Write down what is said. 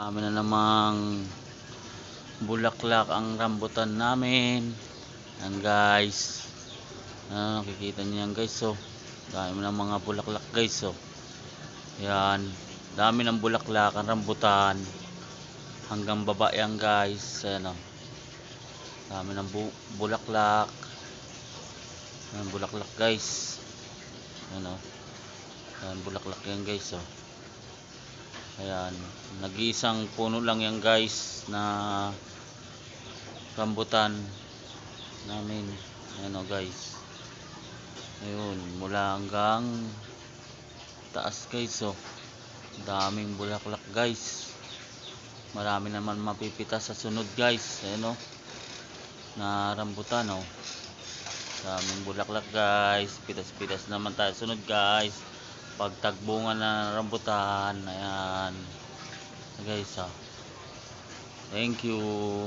Kami na namang bulaklak ang rambutan namin. Yan guys. Nakikita niyo yan guys. Oh. Dami ng mga bulaklak guys. Oh. Yan. Dami ng bulaklak ang rambutan. Hanggang baba yan guys. Ayan oh. Dami ng bulaklak. Yan bulaklak guys. Ayan oh. Yan bulaklak yan guys. Oh. Ayan, nag-iisang puno lang yan guys na rambutan namin. Ayan o guys. Ayun, mula hanggang taas guys o. Daming bulaklak guys. Marami naman mapipita sa sunod guys. Ayan o. Na rambutan o. Daming bulaklak guys. Pitas-pitas naman tayo sunod guys. Pagtagbungan na rambutan. Ayan guys. Thank you.